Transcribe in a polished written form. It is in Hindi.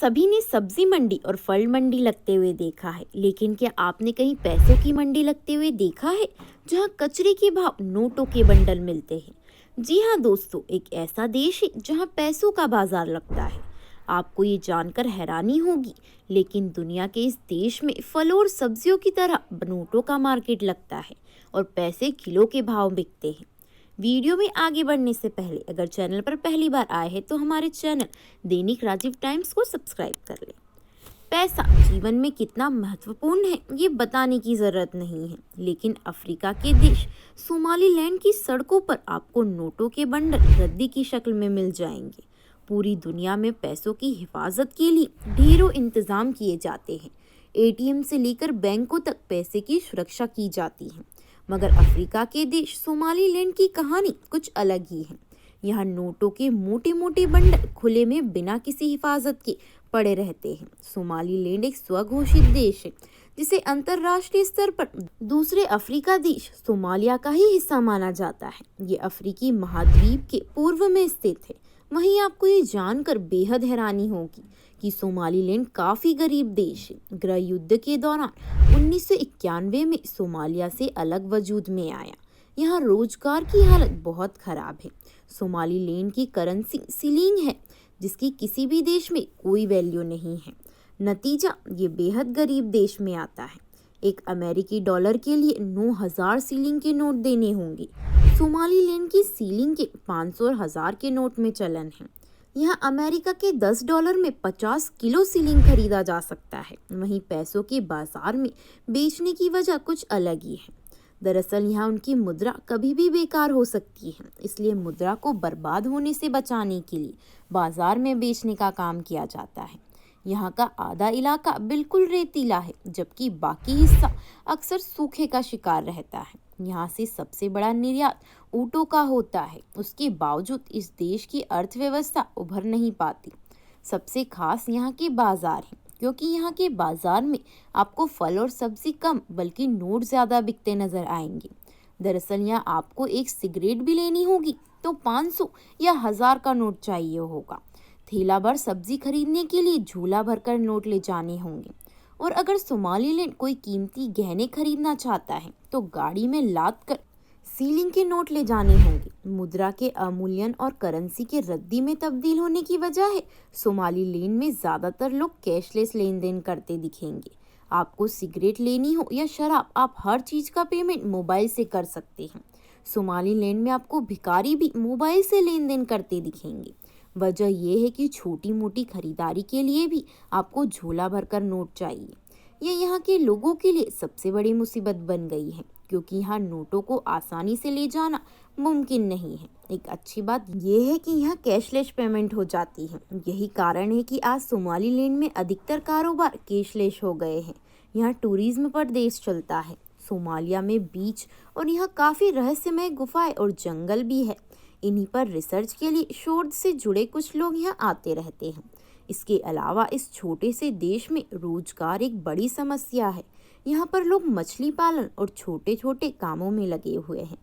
सभी ने सब्जी मंडी और फल मंडी लगते हुए देखा है, लेकिन क्या आपने कहीं पैसों की मंडी लगते हुए देखा है जहां कचरे के भाव नोटों के बंडल मिलते हैं? जी हाँ दोस्तों, एक ऐसा देश है जहां पैसों का बाजार लगता है। आपको ये जानकर हैरानी होगी, लेकिन दुनिया के इस देश में फलों और सब्जियों की तरह नोटों का मार्केट लगता है और पैसे किलो के भाव बिकते हैं। वीडियो में आगे बढ़ने से पहले अगर चैनल पर पहली बार आए हैं तो हमारे चैनल दैनिक राजीव टाइम्स को सब्सक्राइब कर लें। पैसा जीवन में कितना महत्वपूर्ण है ये बताने की जरूरत नहीं है, लेकिन अफ्रीका के देश सोमालीलैंड की सड़कों पर आपको नोटों के बंडल रद्दी की शक्ल में मिल जाएंगे। पूरी दुनिया में पैसों की हिफाजत के लिए ढेरों इंतजाम किए जाते हैं। एटीएम से लेकर बैंकों तक पैसे की सुरक्षा की जाती है, मगर अफ्रीका के देश सोमालीलैंड की कहानी कुछ अलग ही है। यहाँ नोटों के मोटे मोटे बंडल खुले में बिना किसी हिफाजत के पड़े रहते हैं। सोमालीलैंड एक स्वघोषित देश है जिसे अंतर्राष्ट्रीय स्तर पर दूसरे अफ्रीका देश सोमालिया का ही हिस्सा माना जाता है। ये अफ्रीकी महाद्वीप के पूर्व में स्थित है। वहीं आपको ये जानकर बेहद हैरानी होगी कि सोमालीलैंड काफी गरीब देश है। गृह युद्ध के दौरान 1991 में सोमालिया से अलग वजूद में आया। यहाँ रोजगार की हालत बहुत खराब है। सोमालीलैंड की करेंसी सिलिंग है, जिसकी किसी भी देश में कोई वैल्यू नहीं है। नतीजा ये बेहद गरीब देश में आता है। एक अमेरिकी डॉलर के लिए 9,000 सीलिंग के नोट देने होंगे। सोमालीलैंड की सीलिंग के 500 और 1000 के नोट में चलन है। यहाँ अमेरिका के $10 में 50 किलो सीलिंग खरीदा जा सकता है। वहीं पैसों के बाजार में बेचने की वजह कुछ अलग ही है। दरअसल यहाँ उनकी मुद्रा कभी भी बेकार हो सकती है, इसलिए मुद्रा को बर्बाद होने से बचाने के लिए बाजार में बेचने का काम किया जाता है। यहाँ का आधा इलाका बिल्कुल रेतीला है, जबकि बाकी हिस्सा अक्सर सूखे का शिकार रहता है। यहाँ से सबसे बड़ा निर्यात ऊँटों का होता है। उसके बावजूद इस देश की अर्थव्यवस्था उभर नहीं पाती। सबसे खास यहाँ के बाजार हैं, क्योंकि यहाँ के बाजार में आपको फल और सब्जी कम बल्कि नोट ज्यादा बिकते नजर आएंगे। दरअसल यहाँ आपको एक सिगरेट भी लेनी होगी तो 500 या 1000 का नोट चाहिए होगा। थैला भर सब्जी खरीदने के लिए झोला भरकर नोट ले जाने होंगे। और अगर सोमालीलैंड कोई कीमती गहने खरीदना चाहता है तो गाड़ी में लाद कर सीलिंग के नोट ले जाने होंगे। मुद्रा के अवमूल्यन और करेंसी के रद्दी में तब्दील होने की वजह है सोमालीलैंड में ज्यादातर लोग कैशलेस लेन देन करते दिखेंगे। आपको सिगरेट लेनी हो या शराब, आप हर चीज का पेमेंट मोबाइल से कर सकते हैं। सोमालीलैंड में आपको भिखारी भी मोबाइल से लेन देन करते दिखेंगे। वजह यह है कि छोटी मोटी खरीदारी के लिए भी आपको झोला भरकर नोट चाहिए। ये यहाँ के लोगों के लिए सबसे बड़ी मुसीबत बन गई है, क्योंकि यहाँ नोटों को आसानी से ले जाना मुमकिन नहीं है। एक अच्छी बात यह है कि यहाँ कैशलेस पेमेंट हो जाती है। यही कारण है कि आज सोमालीलैंड में अधिकतर कारोबार कैशलेस हो गए हैं। यहाँ टूरिज्म पर देश चलता है। सोमालिया में बीच और यहाँ काफी रहस्यमय गुफाएं और जंगल भी है। इन्हीं पर रिसर्च के लिए शोध से जुड़े कुछ लोग यहाँ आते रहते हैं। इसके अलावा इस छोटे से देश में रोजगार एक बड़ी समस्या है। यहाँ पर लोग मछली पालन और छोटे छोटे कामों में लगे हुए हैं।